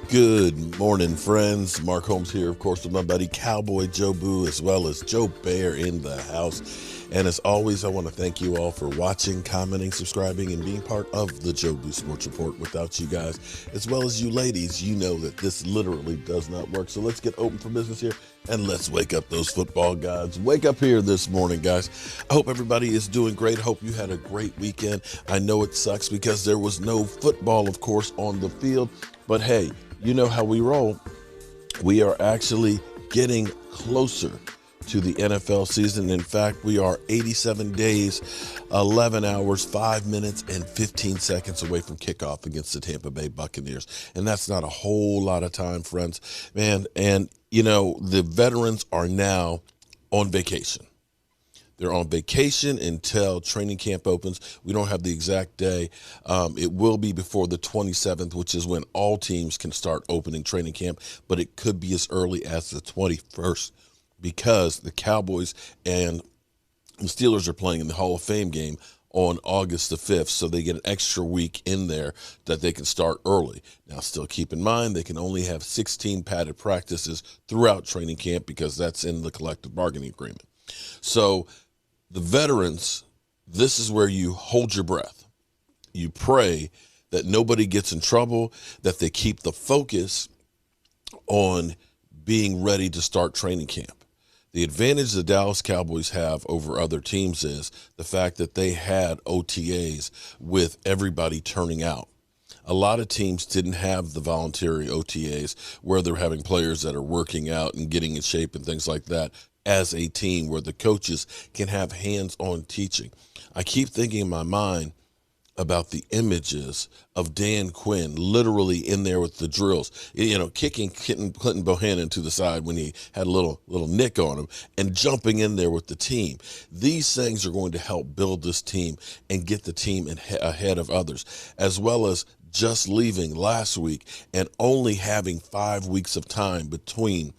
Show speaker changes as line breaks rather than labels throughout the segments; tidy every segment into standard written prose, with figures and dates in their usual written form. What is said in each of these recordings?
Good morning, friends. Mark Holmes here, of course, with my buddy Cowboy Joe Boo, as well as Joe Bear in the house. And as always, I want to thank you all for watching, commenting, subscribing, and being part of the Joe Boo Sports Report. Without you guys, as well as you ladies, you know that this literally does not work. So let's get open for business here, and let's wake up those football gods. Wake up here this morning, guys. I hope everybody is doing great. I hope you had a great weekend. I know it sucks because there was no football, of course, on the field. But hey, you know how we roll. We are actually getting closer to the NFL season. In fact, we are 87 days, 11 hours, 5 minutes, and 15 seconds away from kickoff against the Tampa Bay Buccaneers. And that's not a whole lot of time, friends. Man, and you know, the veterans are now on vacation. They're on vacation until training camp opens. We don't have the exact day. It will be before the 27th, which is when all teams can start opening training camp, but it could be as early as the 21st because the Cowboys and the Steelers are playing in the Hall of Fame game on August the 5th, so they get an extra week in there that they can start early. Now, still keep in mind, they can only have 16 padded practices throughout training camp because that's in the collective bargaining agreement. So the veterans, this is where you hold your breath. You pray that nobody gets in trouble, that they keep the focus on being ready to start training camp. The advantage the Dallas Cowboys have over other teams is the fact that they had OTAs with everybody turning out. A lot of teams didn't have the voluntary OTAs where they're having players that are working out and getting in shape and things like that as a team where the coaches can have hands-on teaching. I keep thinking in my mind about the images of Dan Quinn literally in there with the drills, you know, kicking Clinton Bohannon to the side when he had a little nick on him and jumping in there with the team. These things are going to help build this team and get the team ahead of others, as well as just leaving last week and only having 5 weeks of time between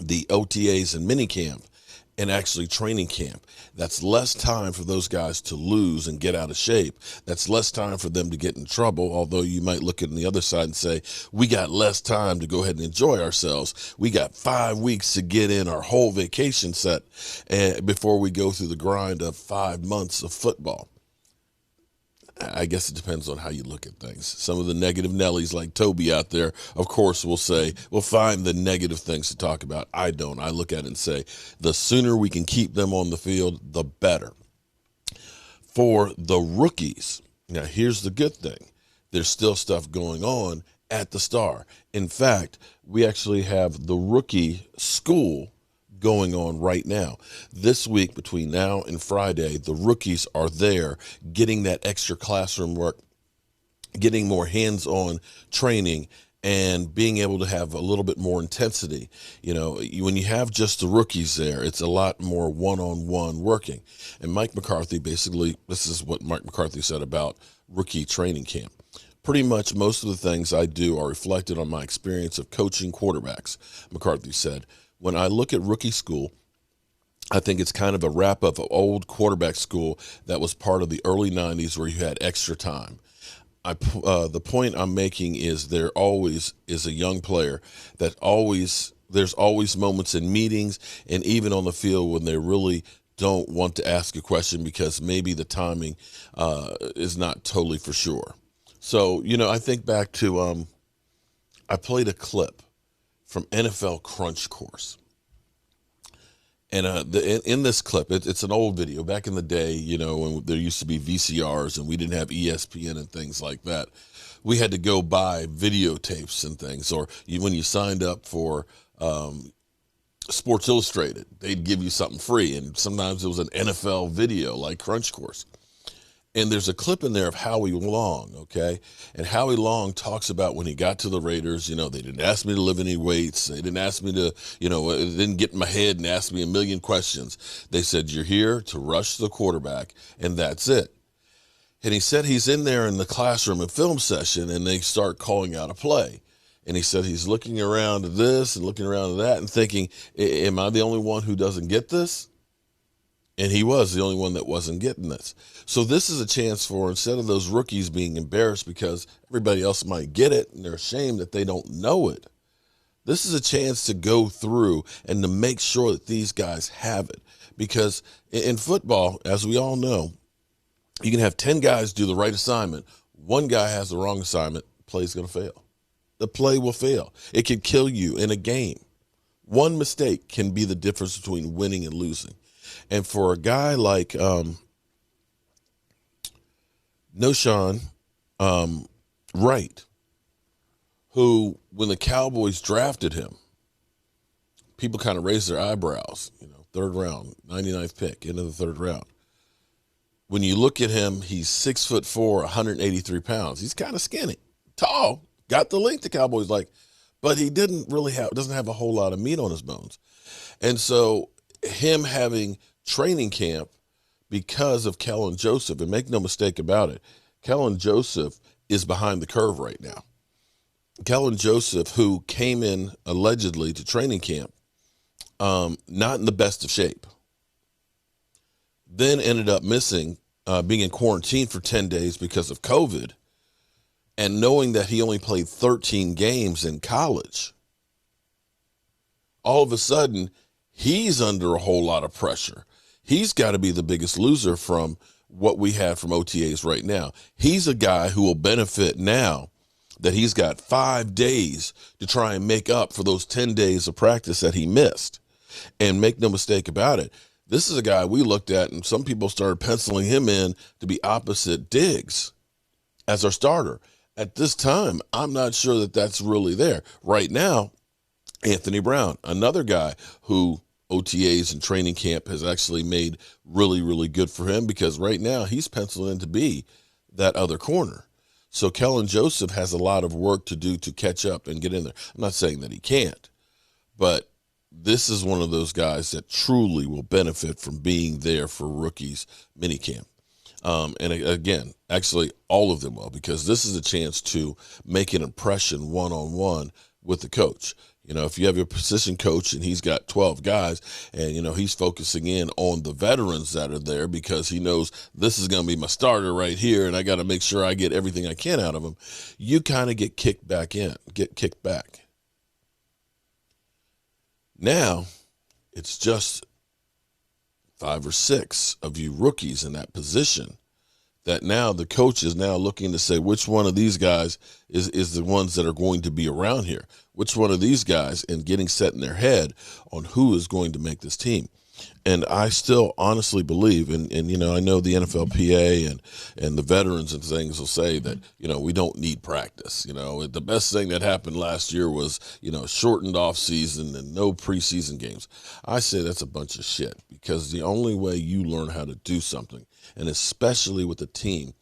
the OTAs and minicamp and actually training camp. That's less time for those guys to lose and get out of shape. That's less time for them to get in trouble, although you might look at the other side and say, we got less time to go ahead and enjoy ourselves. We got 5 weeks to get in our whole vacation set before we go through the grind of 5 months of football. I guess it depends on how you look at things. Some of the negative Nellies like Toby out there, of course, will say, we'll find the negative things to talk about. I don't. I look at it and say, the sooner we can keep them on the field, the better. For the rookies, now here's the good thing. There's still stuff going on at the Star. In fact, we actually have the rookie school going on right now. This week, between now and Friday, the rookies are there getting that extra classroom work, getting more hands-on training, and being able to have a little bit more intensity. You know, when you have just the rookies there, it's a lot more one-on-one working. And Mike McCarthy, basically, this is what Mike McCarthy said about rookie training camp. Pretty much most of the things I do are reflected on my experience of coaching quarterbacks, McCarthy said. When I look at rookie school, I think it's kind of a wrap-up of old quarterback school that was part of the early 90s where you had extra time. The point I'm making is there always is a young player that there's always moments in meetings and even on the field when they really don't want to ask a question because maybe the timing is not totally for sure. So, you know, I think back to I played a clip from NFL Crunch Course. And in this clip, it's an old video. Back in the day, you know, when there used to be VCRs and we didn't have ESPN and things like that, we had to go buy videotapes and things. Or when you signed up for Sports Illustrated, they'd give you something free. And sometimes it was an NFL video like Crunch Course. And there's a clip in there of Howie Long, okay? And Howie Long talks about when he got to the Raiders, you know, they didn't ask me to lift any weights. They didn't ask me to, you know, they didn't get in my head and ask me a million questions. They said, you're here to rush the quarterback, and that's it. And he said he's in there in the classroom and film session, and they start calling out a play. And he said he's looking around at this and looking around at that and thinking, am I the only one who doesn't get this? And he was the only one that wasn't getting this. So this is a chance for, instead of those rookies being embarrassed because everybody else might get it and they're ashamed that they don't know it, this is a chance to go through and to make sure that these guys have it. Because in football, as we all know, you can have 10 guys do the right assignment. One guy has the wrong assignment, the play's going to fail. The play will fail. It can kill you in a game. One mistake can be the difference between winning and losing. And for a guy like Noshawn Wright, who, when the Cowboys drafted him, people kind of raised their eyebrows, third round, 99th pick, into the third round. When you look at him, he's 6'4", 183 pounds. He's kind of skinny, tall, got the length the Cowboys like, but he doesn't have a whole lot of meat on his bones. And so him having training camp because of Kelvin Joseph, and make no mistake about it, Kelvin Joseph is behind the curve right now. Kelvin Joseph, who came in allegedly to training camp, not in the best of shape, then ended up missing, being in quarantine for 10 days because of COVID, and knowing that he only played 13 games in college, all of a sudden, he's under a whole lot of pressure. He's got to be the biggest loser from what we have from OTAs right now. He's a guy who will benefit now that he's got 5 days to try and make up for those 10 days of practice that he missed. And make no mistake about it, this is a guy we looked at, and some people started penciling him in to be opposite Diggs as our starter. At this time, I'm not sure that that's really there. Right now, Anthony Brown, another guy who OTAs and training camp has actually made really, really good for him, because right now he's penciled in to be that other corner. So Kelvin Joseph has a lot of work to do to catch up and get in there. I'm not saying that he can't, but this is one of those guys that truly will benefit from being there for rookies minicamp. And again, actually all of them will, because this is a chance to make an impression one-on-one with the coach. If you have your position coach and he's got 12 guys and, he's focusing in on the veterans that are there because he knows this is going to be my starter right here and I got to make sure I get everything I can out of him, you kind of get kicked back. Now, it's just 5 or 6 of you rookies in that position that now the coach is now looking to say which one of these guys is the ones that are going to be around here. Which one of these guys, and getting set in their head on who is going to make this team. And I still honestly believe, and I know the NFLPA and the veterans and things will say that, we don't need practice. The best thing that happened last year was, shortened off season and no preseason games. I say that's a bunch of shit, because the only way you learn how to do something, and especially with a team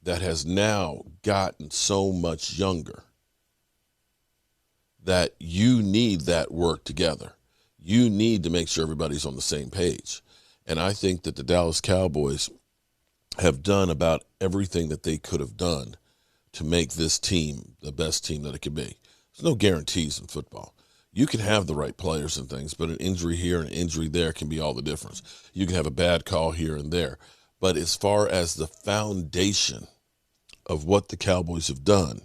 that has now gotten so much younger, that you need that work together. You need to make sure everybody's on the same page. And I think that the Dallas Cowboys have done about everything that they could have done to make this team the best team that it could be. There's no guarantees in football. You can have the right players and things, but an injury here and an injury there can be all the difference. You can have a bad call here and there. But as far as the foundation of what the Cowboys have done,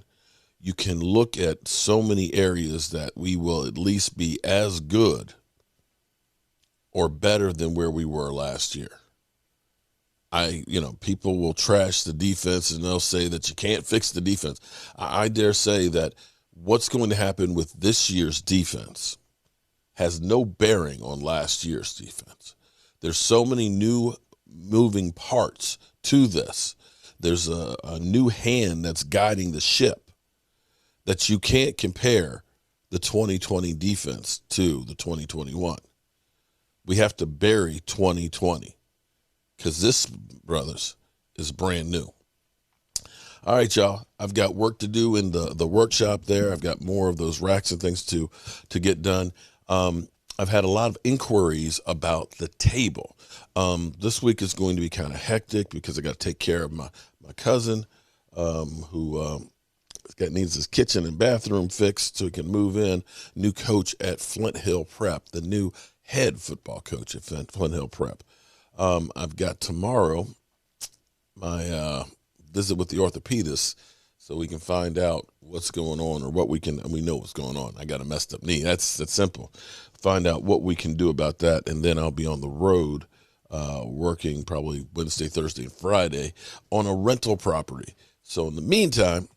you can look at so many areas that we will at least be as good or better than where we were last year. People will trash the defense and they'll say that you can't fix the defense. I dare say that what's going to happen with this year's defense has no bearing on last year's defense. There's so many new moving parts to this. There's a new hand that's guiding the ship, that you can't compare the 2020 defense to the 2021. We have to bury 2020, because this, brothers, is brand new. All right, y'all. I've got work to do in the workshop there. I've got more of those racks and things to get done. I've had a lot of inquiries about the table. This week is going to be kind of hectic because I got to take care of my cousin who needs his kitchen and bathroom fixed so he can move in. New coach at Flint Hill Prep, the new head football coach at Flint Hill Prep. I've got tomorrow my visit with the orthopedist, so we can find out what's going on, or we know what's going on. I got a messed up knee. That's simple. Find out what we can do about that, and then I'll be on the road working probably Wednesday, Thursday, and Friday on a rental property. So in the meantime,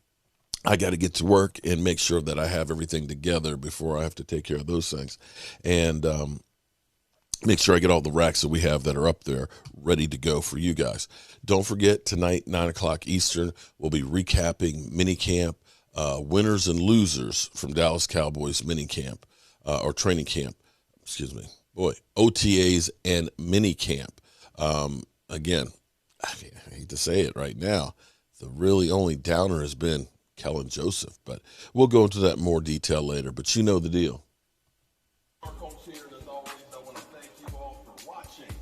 I got to get to work and make sure that I have everything together before I have to take care of those things, and make sure I get all the racks that we have that are up there ready to go for you guys. Don't forget, tonight, 9 o'clock Eastern, we'll be recapping mini camp, winners and losers from Dallas Cowboys mini camp, or training camp, OTAs and mini camp. Again, I hate to say it right now, the really only downer has been Kelvin Joseph, but we'll go into that in more detail later, but you know the deal.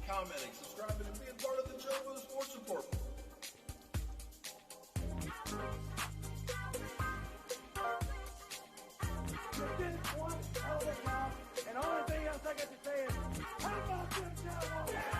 Commenting, subscribing, and being part of the Joe Boo Sports Report.
You did one hell of a job, and the only thing else I got to say is, how about them Cowboys?